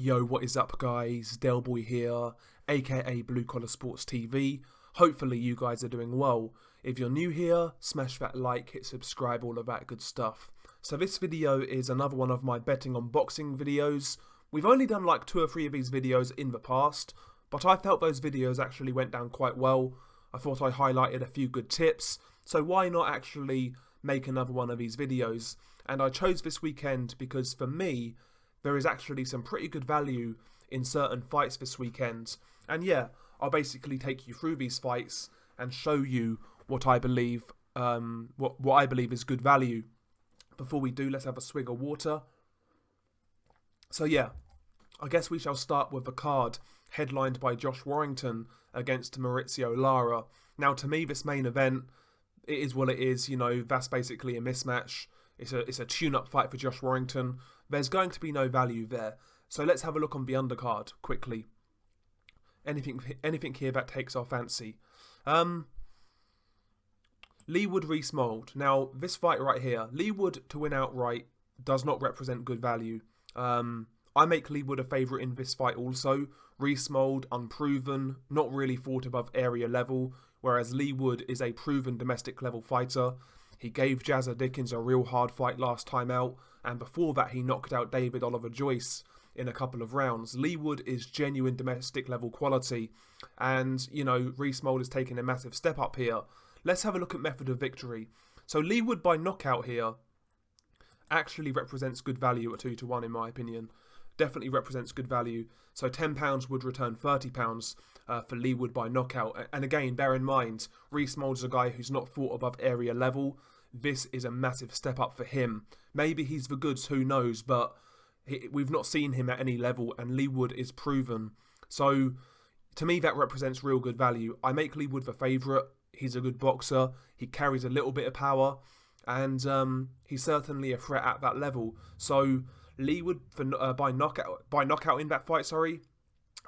Yo, what is up guys, Delboy here, aka Blue Collar Sports TV. Hopefully you guys are doing well. If you're new here, smash that like, hit subscribe, all of that good stuff. So this video is another one of my betting on boxing videos. We've only done like 2 or 3 of these videos in the past, but I felt those videos actually went down quite well. I thought I highlighted a few good tips, so why not actually make another one of these videos? And I chose this weekend because for me, there is actually some pretty good value in certain fights this weekend. And yeah, I'll basically take you through these fights and show you what I believe what I believe is good value. Before we do, let's have a swig of water. So yeah, I guess we shall start with the card headlined by Josh Warrington against Maurizio Lara. Now to me, this main event, it is what it is, you know, that's basically a mismatch. It's a tune-up fight for Josh Warrington. There's going to be no value there. So let's have a look on the undercard quickly. Anything here that takes our fancy. Lee Wood Reese Mould. Now, this fight right here, Lee Wood to win outright does not represent good value. I make Lee Wood a favourite in this fight also. Reese Mould, unproven, not really fought above area level, whereas Lee Wood is a proven domestic level fighter. He gave Jazza Dickens a real hard fight last time out, and before that he knocked out David Oliver Joyce in a couple of rounds. Lee Wood is genuine domestic level quality, and, you know, Reese Mould is taking a massive step up here. Let's have a look at method of victory. So Lee Wood by knockout here actually represents good value at 2-1 in my opinion. Definitely represents good value. So £10 would return £30 for Lee Wood by knockout. And again, bear in mind, Reese Mould is a guy who's not fought above area level. This is a massive step up for him. Maybe he's the goods, who knows, but we've not seen him at any level, and Lee Wood is proven. So to me, that represents real good value. I make Lee Wood the favourite. He's a good boxer. He carries a little bit of power, and he's certainly a threat at that level. So Lee Wood for by knockout in that fight.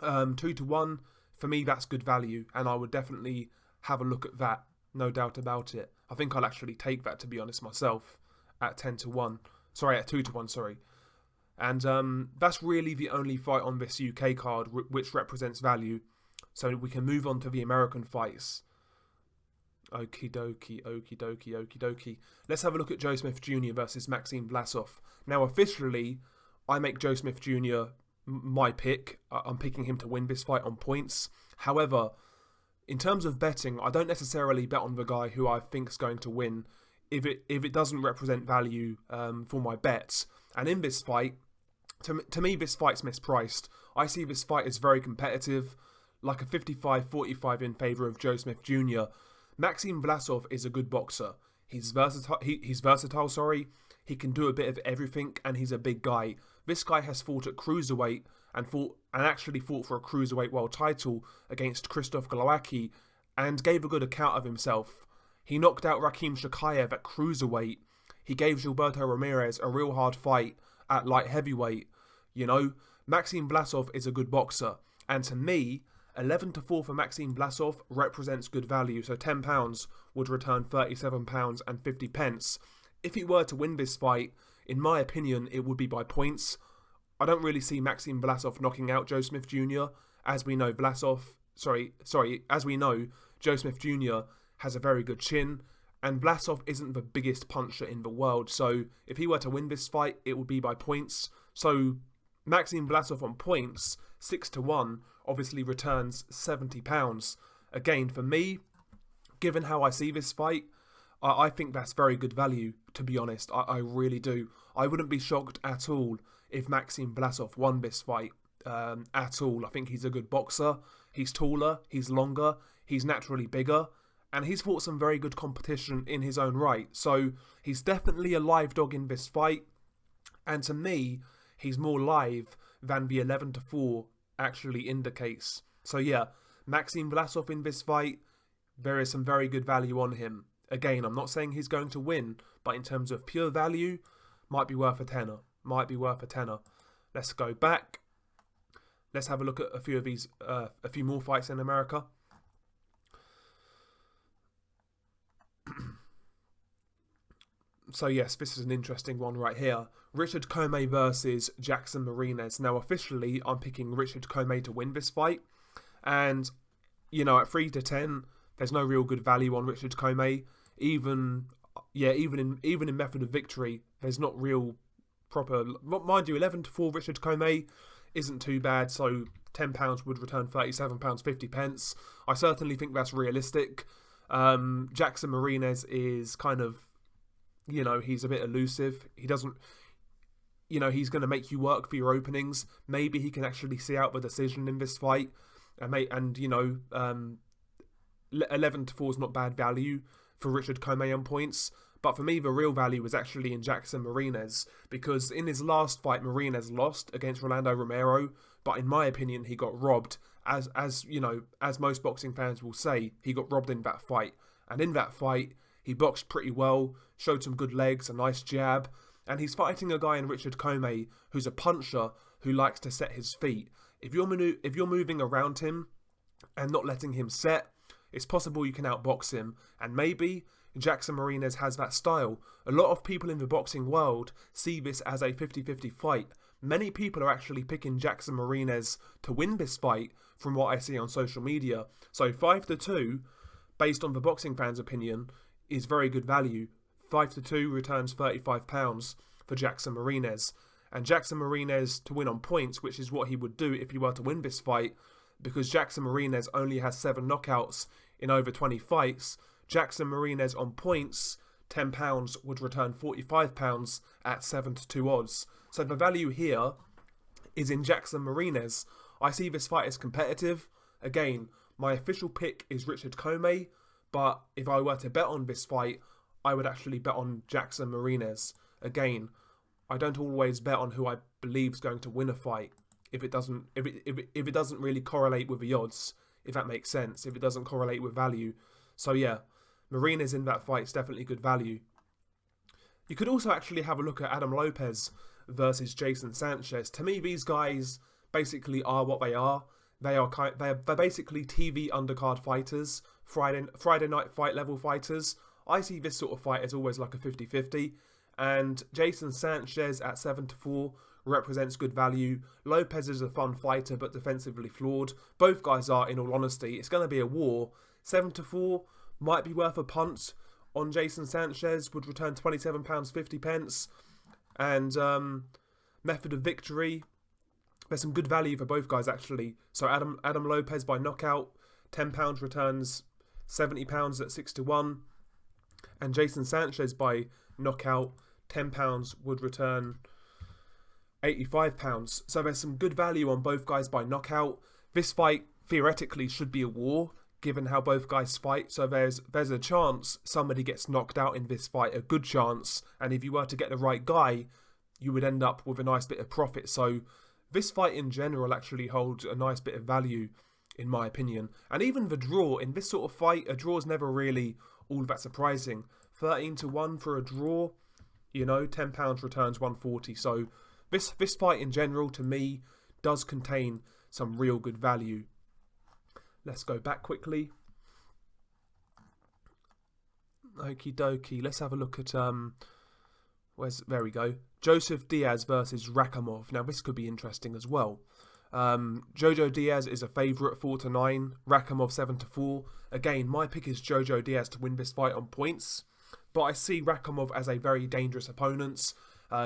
2-1 for me. That's good value, and I would definitely have a look at that. No doubt about it. I think I'll actually take that, to be honest, myself at 10-1. Sorry, at 2-1. Sorry. And that's really the only fight on this UK card which represents value. So we can move on to the American fights. Okie dokie, okie dokie, okie dokie. Let's have a look at Joe Smith Jr. versus Maxim Vlasov. Now, officially, I make Joe Smith Jr. my pick. I'm picking him to win this fight on points. However, in terms of betting, I don't necessarily bet on the guy who I think is going to win if it doesn't represent value for my bets. And in this fight, to me, this fight's mispriced. I see this fight as very competitive, like a 55-45 in favour of Joe Smith Jr. Maxim Vlasov is a good boxer. He's versatile. He's versatile. He can do a bit of everything, and he's a big guy. This guy has fought at cruiserweight and actually fought for a cruiserweight world title against Krzysztof Glowacki, and gave a good account of himself. He knocked out Rakhim Shakayev at cruiserweight. He gave Gilberto Ramirez a real hard fight at light heavyweight. You know, Maxim Vlasov is a good boxer, and to me, 11-4 for Maxim Vlasov represents good value. So £10 would return £37.50. If he were to win this fight, in my opinion, it would be by points. I don't really see Maxim Vlasov knocking out Joe Smith Jr. As we know, as we know, Joe Smith Jr. has a very good chin, and Vlasov isn't the biggest puncher in the world. So if he were to win this fight, it would be by points. So Maxim Vlasov on points, 6-1, obviously returns £70. Again, for me, given how I see this fight, I think that's very good value, to be honest. I really do. I wouldn't be shocked at all if Maxim Vlasov won this fight at all. I think he's a good boxer. He's taller, he's longer, he's naturally bigger, and he's fought some very good competition in his own right. So he's definitely a live dog in this fight, and to me, he's more live than the 11-4 actually indicates. So yeah, Maxim Vlasov in this fight, there is some very good value on him. Again, I'm not saying he's going to win, but in terms of pure value, might be worth a tenner. Might be worth a tenner. Let's go back. Let's have a look at a few of these, a few more fights in America. So yes, this is an interesting one right here. Richard Comey versus Jackson Marinez. Now officially, I'm picking Richard Comey to win this fight. And, you know, at 3 to 10, there's no real good value on Richard Comey. Even in method of victory, there's not real proper. Mind you, 11 to 4 Richard Comey isn't too bad. So £10 would return £37.50. I certainly think that's realistic. Jackson Marinez is kind of, you know, he's a bit elusive. He doesn't, you know, he's going to make you work for your openings. Maybe he can actually see out the decision in this fight. And you know, 11 to 4 is not bad value for Richard Comey on points. But for me, the real value is actually in Jackson Marinez, because in his last fight, Marinez lost against Rolando Romero. But in my opinion, he got robbed. As you know, as most boxing fans will say, he got robbed in that fight. And in that fight, he boxed pretty well, showed some good legs, a nice jab, and he's fighting a guy in Richard Comey who's a puncher who likes to set his feet. If you're moving around him and not letting him set, it's possible you can outbox him, and maybe Jackson Marinez has that style. A lot of people in the boxing world see this as a 50-50 fight. Many people are actually picking Jackson Marinez to win this fight from what I see on social media. So 5 to 2, based on the boxing fans' opinion, is very good value. 5 to 2 returns £35 for Jackson Marinez. And Jackson Marinez to win on points, which is what he would do if he were to win this fight, because Jackson Marinez only has 7 knockouts in over 20 fights. Jackson Marinez on points, £10 would return £45 at 7 to 2 odds. So the value here is in Jackson Marinez. I see this fight as competitive. Again, my official pick is Richard Comey, but if I were to bet on this fight, I would actually bet on Jackson Marinez. Again, I don't always bet on who I believe is going to win a fight if it doesn't really correlate with the odds, if that makes sense, if it doesn't correlate with value. So yeah, Marinez in that fight is definitely good value. You could also actually have a look at Adam Lopez versus Jason Sanchez. To me, these guys basically are what they are. They're basically TV undercard fighters, Friday night fight level fighters. I see this sort of fight as always like a 50-50. And Jason Sanchez at 7 to 4 represents good value. Lopez is a fun fighter but defensively flawed. Both guys are, in all honesty. It's going to be a war. 7 to 4 might be worth a punt on Jason Sanchez, would return £27.50. And method of victory, there's some good value for both guys actually. So Adam Lopez by knockout, £10 returns £70 at 6 to 1. And Jason Sanchez by knockout, £10 would return £85. So there's some good value on both guys by knockout. This fight theoretically should be a war, given how both guys fight. So there's a chance somebody gets knocked out in this fight, a good chance. And if you were to get the right guy, you would end up with a nice bit of profit. So this fight in general actually holds a nice bit of value, in my opinion. And even the draw, in this sort of fight, a draw is never really all that surprising. 13 to 1 for a draw, you know, £10 returns £140. So this fight in general, to me, does contain some real good value. Let's go back quickly. Okie dokie. Let's have a look at there we go. Joseph Diaz versus Rakhimov. Now this could be interesting as well. Jojo Diaz is a favourite 4 to 9. Rakhimov 7 to 4. Again, my pick is Jojo Diaz to win this fight on points. But I see Rakhimov as a very dangerous opponent.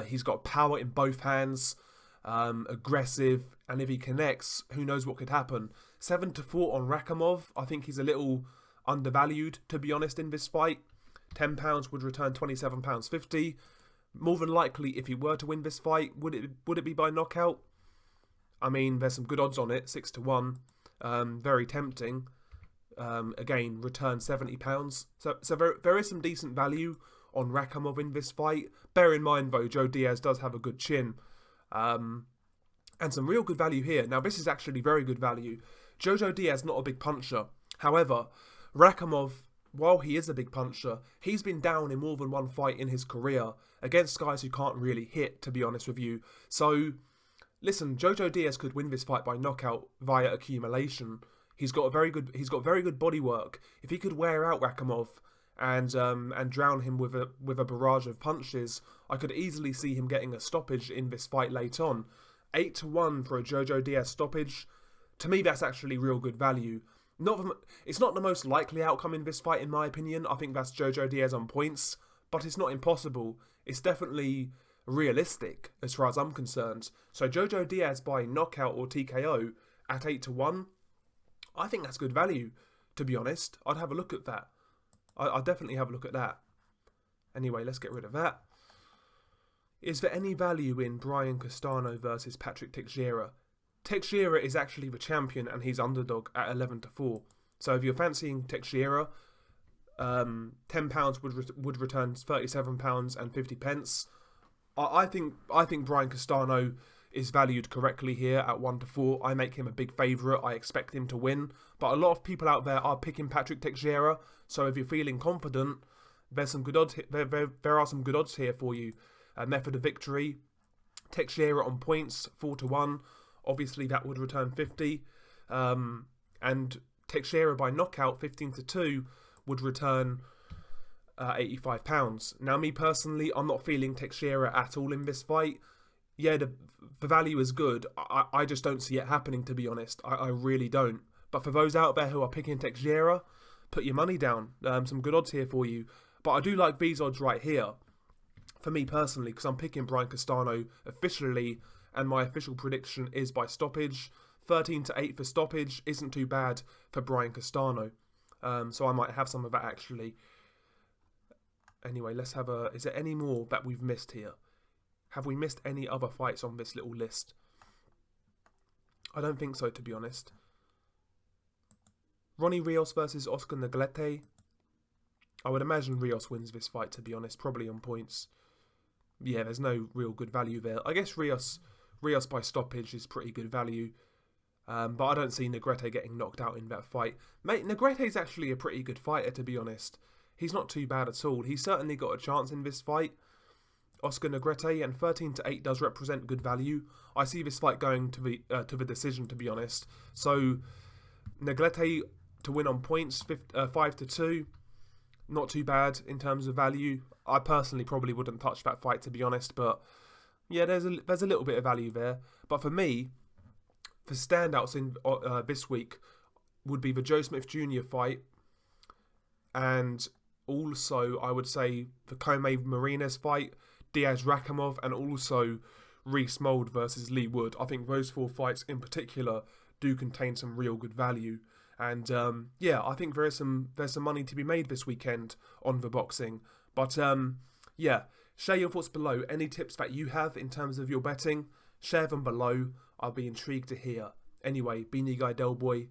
He's got power in both hands, aggressive, and if he connects, who knows what could happen. 7 to 4 on Rakhimov. I think he's a little undervalued, to be honest, in this fight. £10 would return £27.50. More than likely, if he were to win this fight, would it be by knockout? I mean, there's some good odds on it, 6 to 1. Very tempting. Again, return £70. So there is some decent value on Rakhimov in this fight. Bear in mind, though, Joe Diaz does have a good chin. And some real good value here. Now, this is actually very good value. Jojo Diaz not a big puncher. However, Rakhimov, while he is a big puncher, he's been down in more than one fight in his career against guys who can't really hit, to be honest with you. So, listen, Jojo Diaz could win this fight by knockout via accumulation. He's got very good body work. If he could wear out Rakhimov and drown him with a barrage of punches, I could easily see him getting a stoppage in this fight late on. 8-1 for a Jojo Diaz stoppage. To me, that's actually real good value. It's not the most likely outcome in this fight, in my opinion. I think that's Jojo Diaz on points, but it's not impossible. It's definitely realistic as far as I'm concerned. So Jojo Diaz by knockout or TKO at 8-1, I think that's good value, to be honest. I'd have a look at that. I'd definitely have a look at that. Anyway, let's get rid of that. Is there any value in Brian Costano versus Patrick Takeshira? Takeshira is actually the champion and he's underdog at 11-4. So if you're fancying Takeshira, £10 would return £37.50. I think Brian Costano is valued correctly here at 1-4. I make him a big favourite. I expect him to win. But a lot of people out there are picking Patrick Takeshira. So if you're feeling confident, there's some good odds. There are some good odds here for you. Method of victory: Takeshira on points 4-1. Obviously that would return 50. And Takeshira by knockout 15-2 would return £85. Now, me personally, I'm not feeling Takeshira at all in this fight. Yeah, the value is good. I just don't see it happening, to be honest. I really don't. But for those out there who are picking Takeshira, put your money down. Some good odds here for you. But I do like these odds right here, for me personally, because I'm picking Brian Costano officially, and my official prediction is by stoppage. 13-8 for stoppage isn't too bad for Brian Costano. So I might have some of that actually. Anyway, let's have a... Is there any more that we've missed here? Have we missed any other fights on this little list? I don't think so, to be honest. Ronnie Rios versus Oscar Neglete. I would imagine Rios wins this fight, to be honest. Probably on points. Yeah, there's no real good value there. I guess Rios by stoppage is pretty good value. But I don't see Neglete getting knocked out in that fight. Mate, Negrete's actually a pretty good fighter, to be honest. He's not too bad at all. He's certainly got a chance in this fight. Oscar Neglete, and 13-8 does represent good value. I see this fight going to the decision, to be honest. So Neglete to win on points, 5-2, not too bad in terms of value. I personally probably wouldn't touch that fight, to be honest, but yeah, there's a little bit of value there. But for me, the standouts in this week would be the Joe Smith Jr. fight, and also I would say the Comey Marínez fight, Diaz Rakhimov, and also Reese Mould versus Lee Wood. I think those four fights in particular do contain some real good value. And yeah, I think there's some money to be made this weekend on the boxing. But yeah, share your thoughts below. Any tips that you have in terms of your betting, share them below. I'll be intrigued to hear. Anyway, Beanie Guy Del Boy,